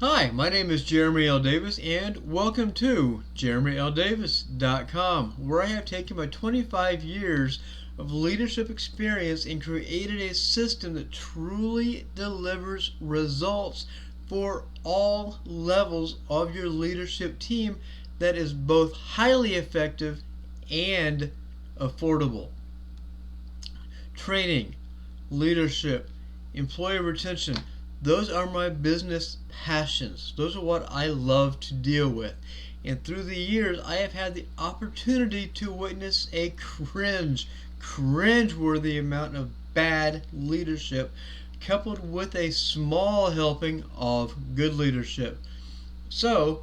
Hi, my name is Jeremy L. Davis, and welcome to JeremyLDavis.com, where I have taken my 25 years of leadership experience and created a system that truly delivers results for all levels of your leadership team that is both highly effective and affordable. Training, leadership, employee retention, those are my business passions. Those are what I love to deal with. And through the years, I have had the opportunity to witness a cringe-worthy amount of bad leadership coupled with a small helping of good leadership. So,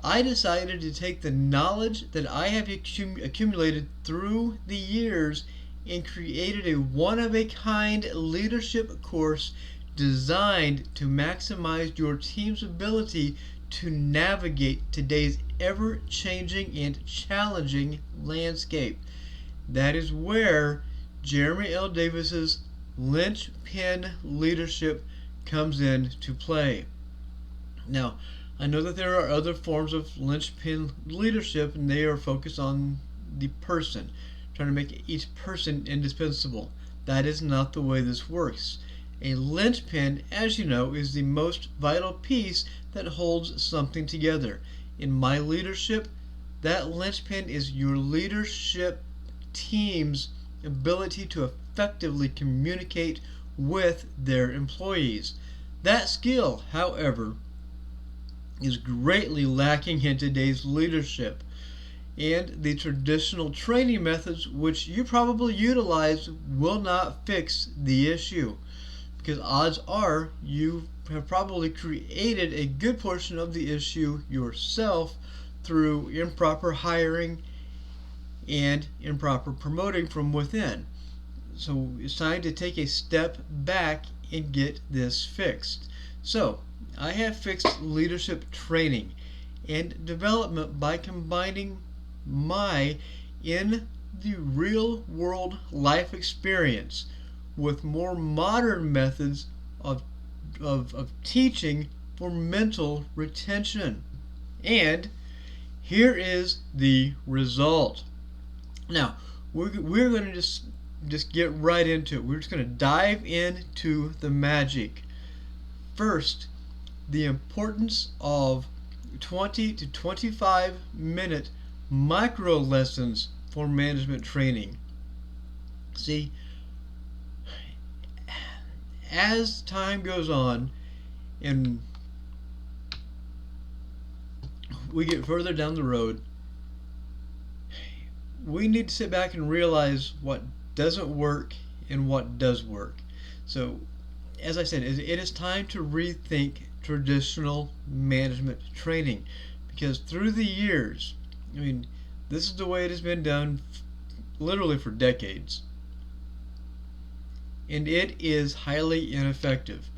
I decided to take the knowledge that I have accumulated through the years and created a one-of-a-kind leadership course designed to maximize your team's ability to navigate today's ever-changing and challenging landscape. That is where Jeremy L. Davis's Linchpin Leadership comes into play. Now, I know that there are other forms of linchpin leadership, and they are focused on the person, trying to make each person indispensable. That is not the way this works. A linchpin, as you know, is the most vital piece that holds something together. In my leadership, that linchpin is your leadership team's ability to effectively communicate with their employees. That skill, however, is greatly lacking in today's leadership, and the traditional training methods which you probably utilize will not fix the issue, because odds are you have probably created a good portion of the issue yourself through improper hiring and improper promoting from within. So it's time to take a step back and get this fixed. So I have fixed leadership training and development by combining my in the real world life experience with more modern methods of teaching for mental retention. And here is the result. Now, we're going to just get right into it. We're just going to dive into the magic. First, the importance of 20 to 25 minute micro lessons for management training. See, as time goes on and we get further down the road, we need to sit back and realize what doesn't work and what does work. So, as I said, it is time to rethink traditional management training, because through the years, this is the way it has been done literally for decades, and it is highly ineffective,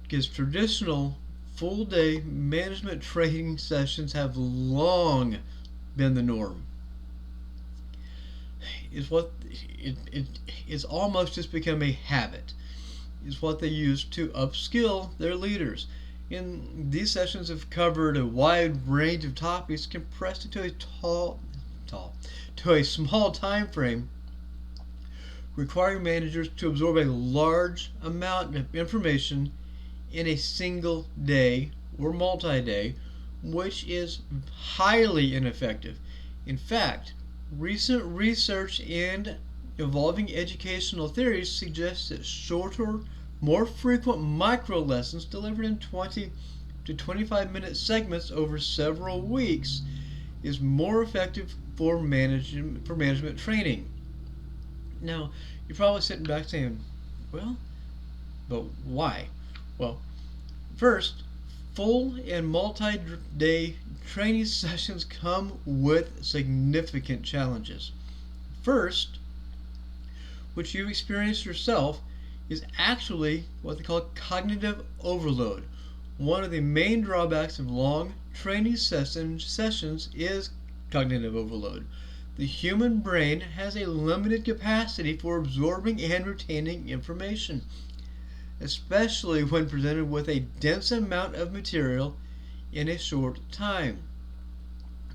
because traditional full-day management training sessions have long been the norm. It's almost just become a habit. It's what they use to upskill their leaders. And these sessions have covered a wide range of topics compressed into a small time frame, requiring managers to absorb a large amount of information in a single day or multi-day, which is highly ineffective. In fact, recent research and evolving educational theories suggest that shorter, more frequent micro lessons delivered in 20 to 25 minute segments over several weeks is more effective for management training. Now, you're probably sitting back saying, well, but why? Well, first, full and multi-day training sessions come with significant challenges. First, which you've experienced yourself, is actually what they call cognitive overload. One of the main drawbacks of long training sessions is cognitive overload. The human brain has a limited capacity for absorbing and retaining information. especially when presented with a dense amount of material in a short time.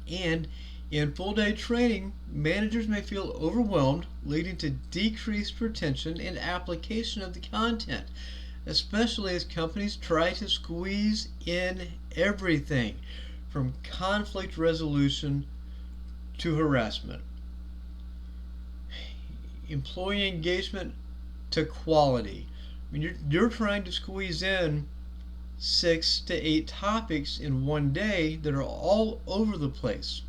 And in full day training, managers may feel overwhelmed, leading to decreased retention and application of the content, especially as companies try to squeeze in everything from conflict resolution to harassment, employee engagement to quality. I mean, you're trying to squeeze in 6 to 8 topics in one day that are all over the place.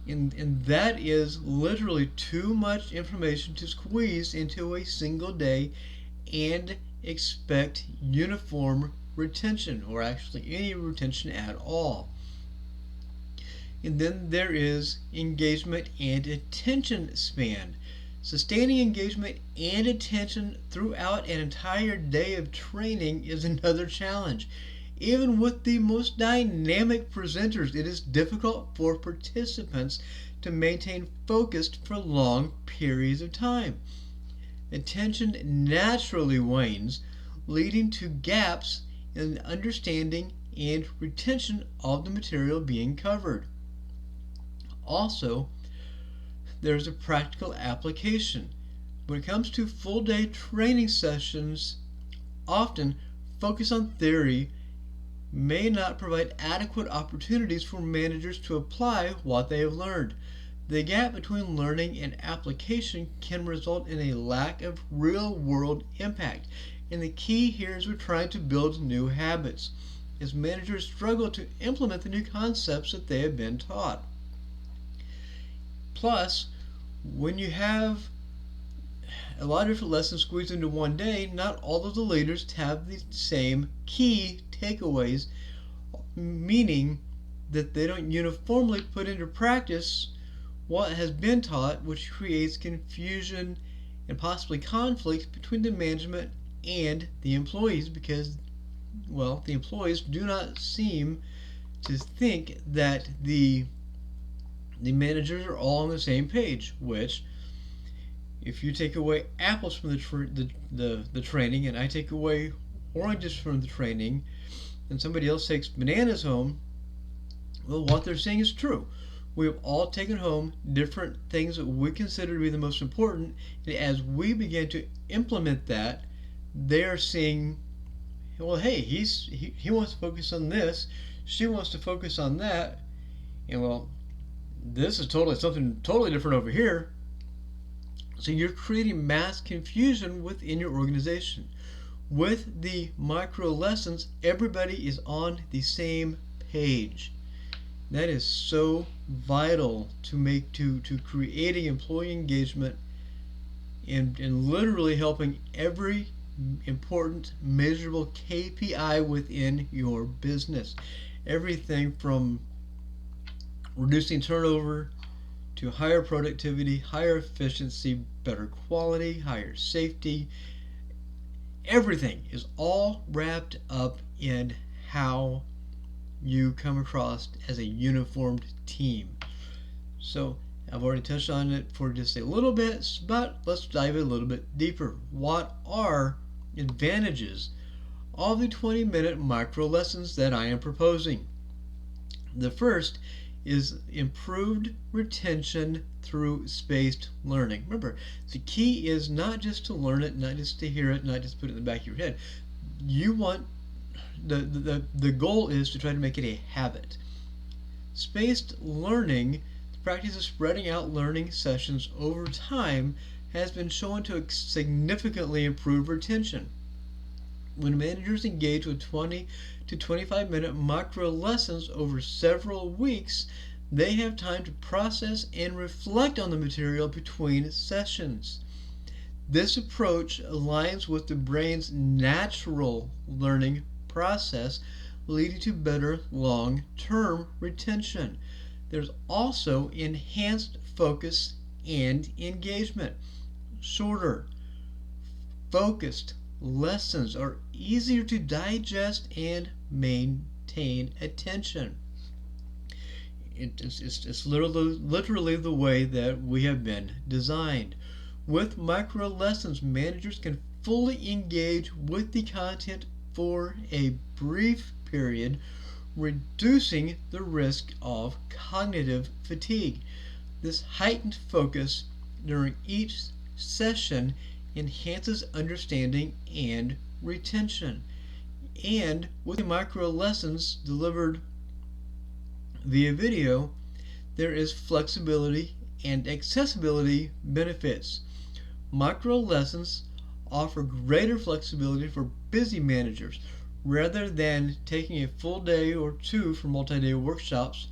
And that is literally too much information to squeeze into a single day and expect uniform retention, or actually any retention at all. And then there is engagement and attention span. Sustaining engagement and attention throughout an entire day of training is another challenge. Even with the most dynamic presenters, it is difficult for participants to maintain focus for long periods of time. Attention naturally wanes, leading to gaps in understanding and retention of the material being covered. Also, there's a practical application. When it comes to full day training sessions, often focus on theory may not provide adequate opportunities for managers to apply what they have learned. The gap between learning and application can result in a lack of real world impact. And the key here is we're trying to build new habits, as managers struggle to implement the new concepts that they have been taught. Plus, when you have a lot of different lessons squeezed into one day, not all of the leaders have the same key takeaways, meaning that they don't uniformly put into practice what has been taught, which creates confusion and possibly conflict between the management and the employees, because, well, the employees do not seem to think that the managers are all on the same page, which, if you take away apples from the training and I take away oranges from the training and somebody else takes bananas home, well, what they're saying is true. We have all taken home different things that we consider to be the most important, and as we begin to implement that, they're seeing, well, hey, he wants to focus on this, she wants to focus on that, and well, this is something totally different over here. So you're creating mass confusion within your organization. With the micro lessons, everybody is on the same page. That is so vital to creating employee engagement and literally helping every important measurable KPI within your business. Everything from reducing turnover to higher productivity, higher efficiency, better quality, higher safety. Everything is all wrapped up in how you come across as a uniformed team. So I've already touched on it for just a little bit, but let's dive a little bit deeper. What are advantages of the 20-minute micro lessons that I am proposing? The first is improved retention through spaced learning. Remember, the key is not just to learn it, not just to hear it, not just put it in the back of your head. You want the goal is to try to make it a habit. Spaced learning, the practice of spreading out learning sessions over time, has been shown to significantly improve retention. When managers engage with 20 to 25-minute micro lessons over several weeks, they have time to process and reflect on the material between sessions. This approach aligns with the brain's natural learning process, leading to better long-term retention. There's also enhanced focus and engagement. Shorter, focused lessons are easier to digest and maintain attention. It's literally the way that we have been designed. With micro lessons, managers can fully engage with the content for a brief period, reducing the risk of cognitive fatigue. This heightened focus during each session enhances understanding and retention. And with the micro lessons delivered via video, there is flexibility and accessibility benefits. Micro lessons offer greater flexibility for busy managers. Rather than taking a full day or two for multi-day workshops,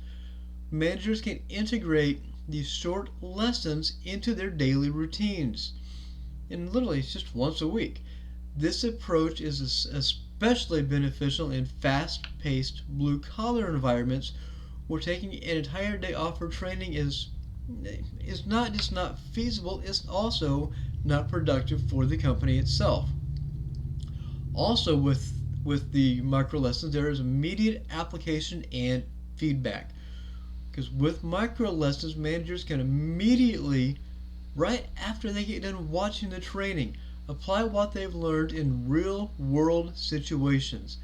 managers can integrate these short lessons into their daily routines. And literally, it's just once a week. This approach is especially beneficial in fast-paced blue-collar environments where taking an entire day off for training is not just not feasible, it's also not productive for the company itself. Also, with the micro lessons, there is immediate application and feedback. Because with micro lessons, managers can immediately, right after they get done watching the training, apply what they've learned in real world situations.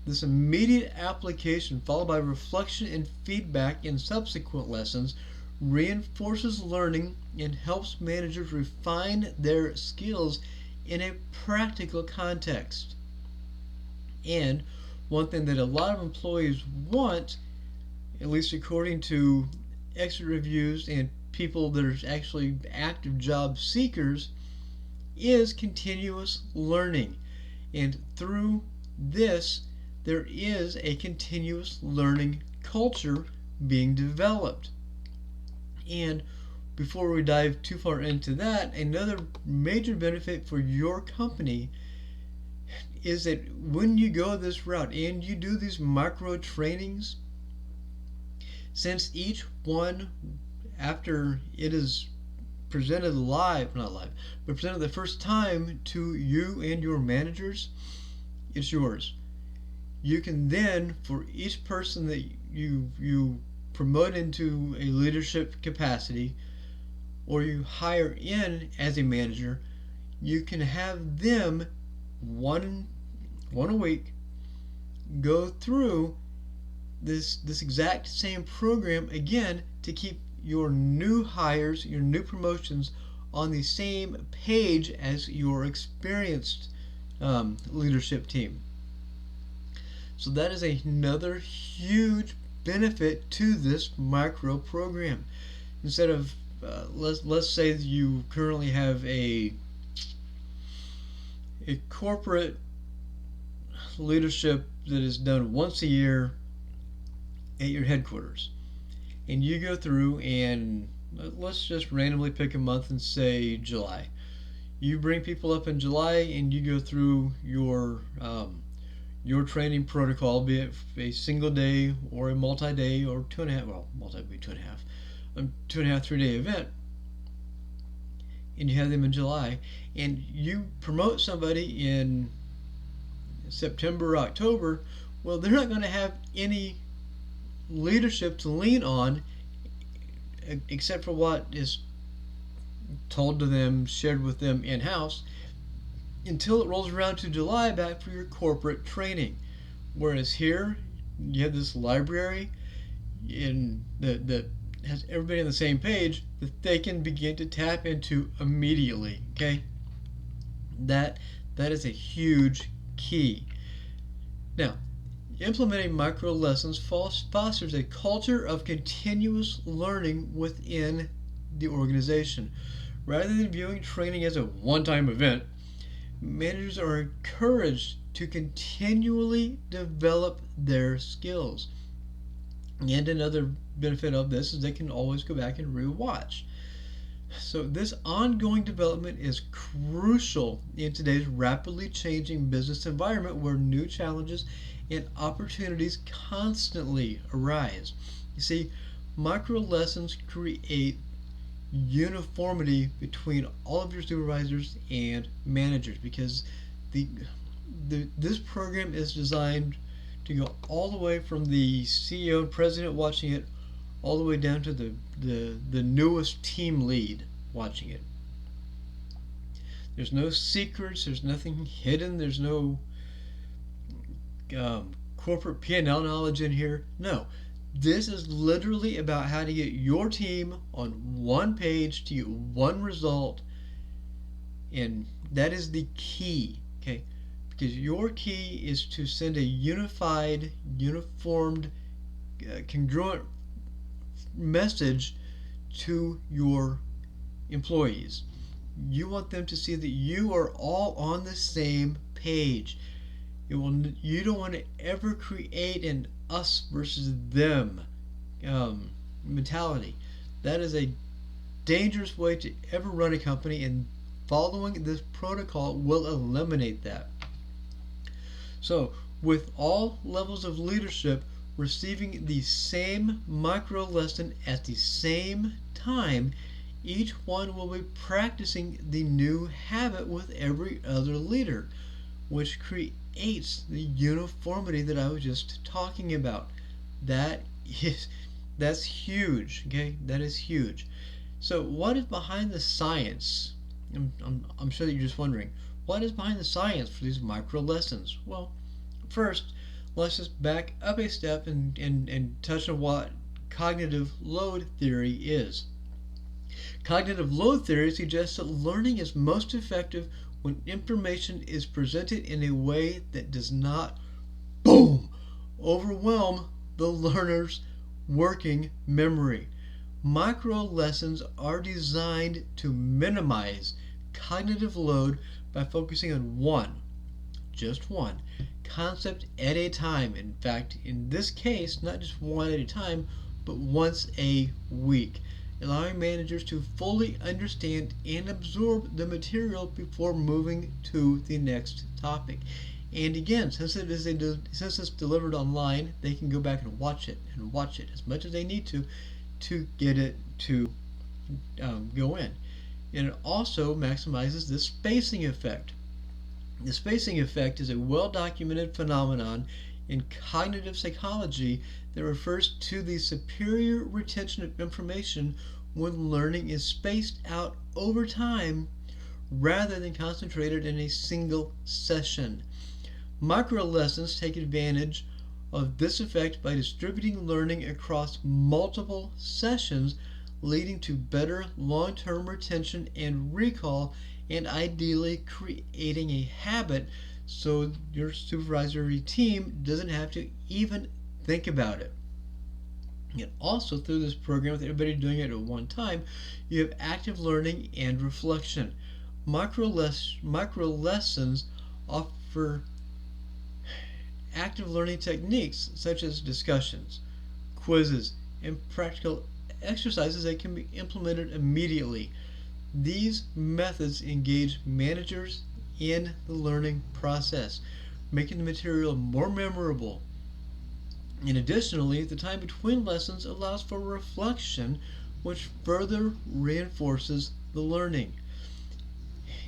This immediate application, followed by reflection and feedback in subsequent lessons, reinforces learning and helps managers refine their skills in a practical context. And one thing that a lot of employees want, at least according to exit reviews and people that are actually active job seekers, is continuous learning. And through this, there is a continuous learning culture being developed. And before we dive too far into that, another major benefit for your company is that when you go this route and you do these micro trainings, since each one, after it is presented live, not live, but presented the first time to you and your managers, it's yours. You can then, for each person that you promote into a leadership capacity or you hire in as a manager, you can have them one a week go through this exact same program again to keep your new hires, your new promotions on the same page as your experienced leadership team. So that is another huge benefit to this micro program. Instead of let's say that you currently have a corporate leadership that is done once a year at your headquarters, and you go through and let's just randomly pick a month and say July. You bring people up in July and you go through your training protocol, be it a single day or a multi-day or 2.5, well, multi would be 2.5, 2.5, 3-day event, and you have them in July, and you promote somebody in September or October. Well, they're not going to have any leadership to lean on except for what is told to them, shared with them in-house, until it rolls around to July back for your corporate training. Whereas here, you have this library that has everybody on the same page that they can begin to tap into immediately. Okay, that is a huge key. Now, implementing micro lessons fosters a culture of continuous learning within the organization. Rather than viewing training as a one-time event, managers are encouraged to continually develop their skills. And another benefit of this is they can always go back and rewatch. So this ongoing development is crucial in today's rapidly changing business environment where new challenges and opportunities constantly arise. You see, micro lessons create uniformity between all of your supervisors and managers, because this program is designed to go all the way from the CEO and president watching it all the way down to the newest team lead watching it. There's no secrets. There's nothing hidden. There's no corporate P&L knowledge in here. No. This is literally about how to get your team on one page to get one result, and that is the key, okay? Because your key is to send a unified, uniformed, congruent message to your employees. You want them to see that you are all on the same page. You don't want to ever create an us versus them mentality. That is a dangerous way to ever run a company, and following this protocol will eliminate that. So, with all levels of leadership receiving the same micro lesson at the same time, each one will be practicing the new habit with every other leader, which creates the uniformity that I was just talking about. That's huge, okay? That is huge. So what is behind the science? I'm sure that you're just wondering, what is behind the science for these micro lessons? Well, first, let's just back up a step and touch on what cognitive load theory is. Cognitive load theory suggests that learning is most effective when information is presented in a way that does not, boom, overwhelm the learner's working memory. Micro lessons are designed to minimize cognitive load by focusing on just one, concept at a time. In fact, in this case, not just one at a time, but once a week, allowing managers to fully understand and absorb the material before moving to the next topic. And again, since it's delivered online, they can go back and watch it as much as they need to get it to go in. And it also maximizes the spacing effect. The spacing effect is a well-documented phenomenon in cognitive psychology that refers to the superior retention of information when learning is spaced out over time rather than concentrated in a single session. Micro lessons take advantage of this effect by distributing learning across multiple sessions, leading to better long-term retention and recall, and ideally creating a habit so your supervisory team doesn't have to even think about it. And also, through this program, with everybody doing it at one time, you have active learning and reflection. Micro lessons offer active learning techniques such as discussions, quizzes, and practical exercises that can be implemented immediately. These methods engage managers in the learning process, making the material more memorable. And additionally, the time between lessons allows for reflection, which further reinforces the learning.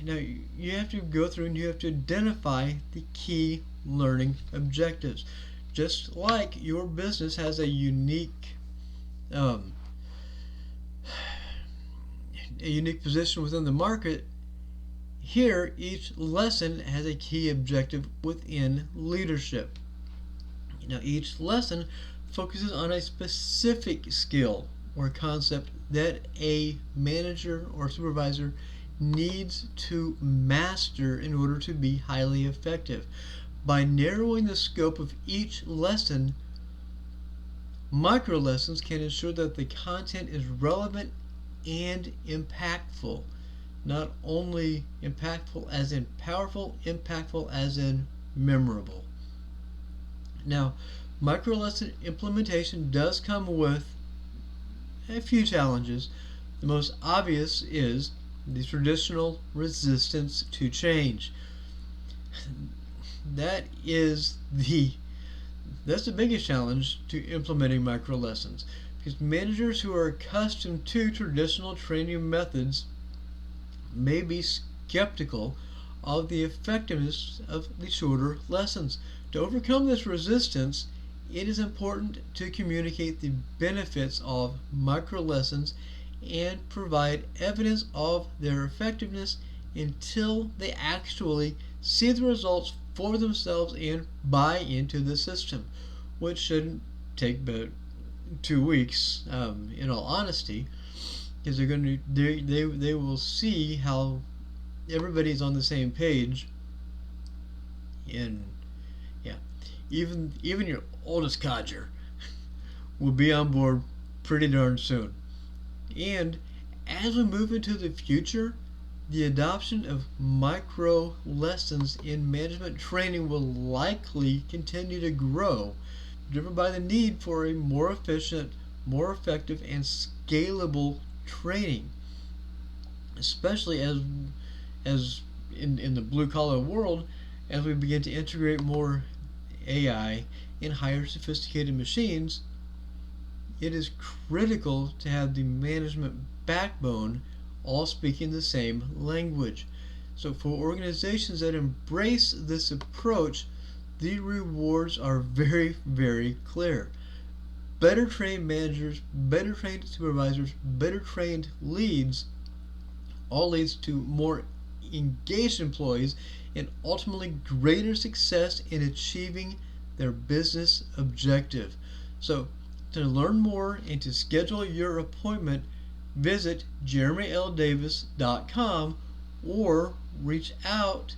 Now, you have to go through and you have to identify the key learning objectives. Just like your business has a unique position within the market, here each lesson has a key objective within leadership. Now, each lesson focuses on a specific skill or concept that a manager or supervisor needs to master in order to be highly effective. By narrowing the scope of each lesson, micro lessons can ensure that the content is relevant and impactful. Not only impactful as in powerful, impactful as in memorable. Now, micro lesson implementation does come with a few challenges. The most obvious is the traditional resistance to change. That's the biggest challenge to implementing micro lessons, because managers who are accustomed to traditional training methods may be skeptical of the effectiveness of the shorter lessons. To overcome this resistance, it is important to communicate the benefits of micro lessons and provide evidence of their effectiveness until they actually see the results for themselves and buy into the system, which shouldn't take but 2 weeks, in all honesty, because they will see how everybody's on the same page, and yeah, even your oldest codger will be on board pretty darn soon. And as we move into the future, the adoption of micro lessons in management training will likely continue to grow, driven by the need for a more efficient, more effective, and scalable training, especially as in the blue collar world, as we begin to integrate more AI in higher sophisticated machines. It is critical to have the management backbone all speaking the same language. So, for organizations that embrace this approach, the rewards are very, very clear. Better trained managers, better trained supervisors, better trained leads all leads to more engaged employees and ultimately greater success in achieving their business objective. So, to learn more and to schedule your appointment, visit jeremyldavis.com or reach out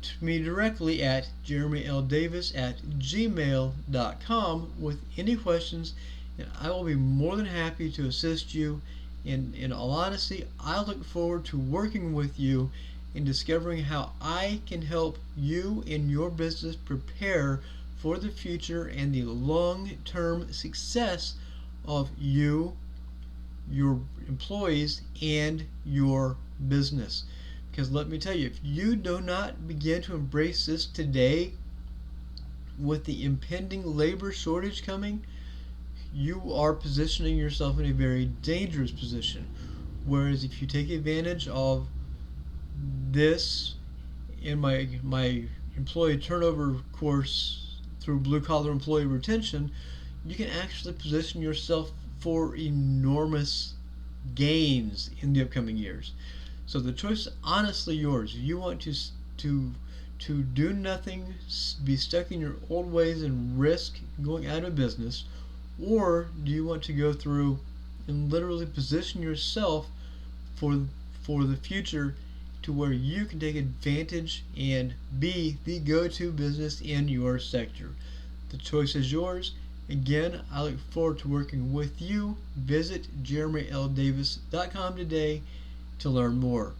to me directly at jeremyldavis@gmail.com with any questions, and I will be more than happy to assist you. In all honesty, I look forward to working with you in discovering how I can help you and your business prepare for the future and the long-term success of you, your employees, and your business. Because let me tell you, if you do not begin to embrace this today, with the impending labor shortage coming, you are positioning yourself in a very dangerous position. Whereas if you take advantage of this in my employee turnover course through blue collar employee retention, you can actually position yourself for enormous gains in the upcoming years. So the choice is honestly yours. You want to do nothing, be stuck in your old ways and risk going out of business, or do you want to go through and literally position yourself for the future to where you can take advantage and be the go-to business in your sector? The choice is yours. Again, I look forward to working with you. Visit jeremyldavis.com today to learn more.